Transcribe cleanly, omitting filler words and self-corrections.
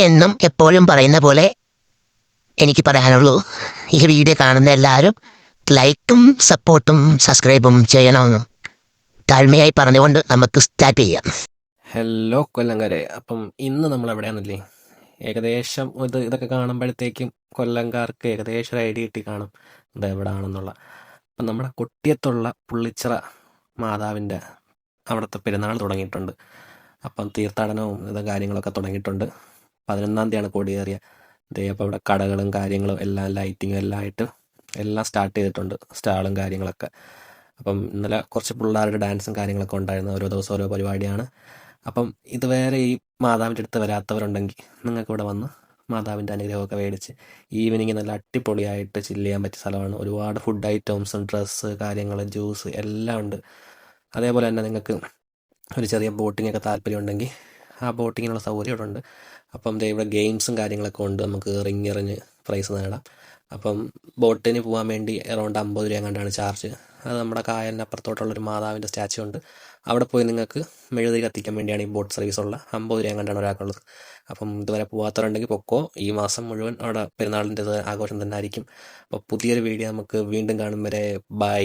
എന്നും എപ്പോഴും പറയുന്ന പോലെ എനിക്ക് പറയാനുള്ളൂ, ഈ വീഡിയോ കാണുന്ന എല്ലാവരും ലൈക്കും സപ്പോർട്ടും സബ്സ്ക്രൈബും ചെയ്യണമെന്നും താഴ്മയായി പറഞ്ഞുകൊണ്ട് നമുക്ക് സ്റ്റാർട്ട് ചെയ്യാം. ഹലോ കൊല്ലംകാരെ. അപ്പം ഇന്ന് നമ്മൾ എവിടെയാണെന്നില്ലേ, ഏകദേശം ഇതൊക്കെ കാണുമ്പോഴത്തേക്കും കൊല്ലംകാർക്ക് ഏകദേശം ഒരു ഐഡിയ കിട്ടി കാണും ഇത് എവിടെയാണെന്നുള്ള. അപ്പം നമ്മുടെ കൊട്ടിയത്തുള്ള പുള്ളിച്ചിറ മാതാവിൻ്റെ അവിടുത്തെ പെരുന്നാൾ തുടങ്ങിയിട്ടുണ്ട്. അപ്പം തീർത്ഥാടനവും കാര്യങ്ങളൊക്കെ തുടങ്ങിയിട്ടുണ്ട്. 11-ാം തീയതിയാണ് കൊടിയേറിയ. അപ്പോൾ ഇവിടെ കടകളും കാര്യങ്ങളും എല്ലാം ലൈറ്റിങ്ങും എല്ലാം ആയിട്ട് എല്ലാം സ്റ്റാർട്ട് ചെയ്തിട്ടുണ്ട്, സ്റ്റാളും കാര്യങ്ങളൊക്കെ. അപ്പം ഇന്നലെ കുറച്ച് പിള്ളേരുടെ ഡാൻസും കാര്യങ്ങളൊക്കെ ഉണ്ടായിരുന്നു. ഓരോ ദിവസം ഓരോ പരിപാടിയാണ്. അപ്പം ഇതുവരെ ഈ മാതാവിൻ്റെ അടുത്ത് വരാത്തവരുണ്ടെങ്കിൽ നിങ്ങൾക്ക് ഇവിടെ വന്ന് മാതാവിൻ്റെ അനുഗ്രഹമൊക്കെ മേടിച്ച് ഈവനിങ് നല്ല അടിപൊളിയായിട്ട് ചില്ല് ചെയ്യാൻ പറ്റിയ സ്ഥലമാണ്. ഒരുപാട് ഫുഡ് ഐറ്റംസും ഡ്രസ്സ് കാര്യങ്ങൾ ജ്യൂസ് എല്ലാം ഉണ്ട്. അതേപോലെ തന്നെ നിങ്ങൾക്ക് ഒരു ചെറിയ ബോട്ടിങ്ങൊക്കെ താല്പര്യമുണ്ടെങ്കിൽ ആ ബോട്ടിങ്ങിനുള്ള സൗകര്യം ഇവിടെ ഉണ്ട്. അപ്പം ദേ ഇവിടെ ഗെയിംസും കാര്യങ്ങളൊക്കെ ഉണ്ട്, നമുക്ക് റിങ് എറിഞ്ഞ് പ്രൈസ് നേടാം. അപ്പം ബോട്ടിന് പോകാൻ വേണ്ടി അറൗണ്ട് 50 രൂപ കണ്ടാണ് ചാർജ്. അത് നമ്മുടെ കായലിന് അപ്പുറത്തോട്ടുള്ളൊരു മാതാവിൻ്റെ സ്റ്റാച്ചു ഉണ്ട്, അവിടെ പോയി നിങ്ങൾക്ക് മെഴുകുതിരി കത്തിക്കാൻ വേണ്ടിയാണ് ഈ ബോട്ട് സർവീസ് ഉള്ള. 50 രൂപ കണ്ടാണ് ഒരാൾക്കുള്ളത്. അപ്പം ഇതുവരെ പോകാത്തവരുണ്ടെങ്കിൽ പൊക്കോ, ഈ മാസം മുഴുവൻ അവിടെ പെരുന്നാളിൻ്റെ ആഘോഷം തന്നെ ആയിരിക്കും. അപ്പോൾ പുതിയൊരു വീഡിയോ നമുക്ക് വീണ്ടും കാണും വരെ ബൈ.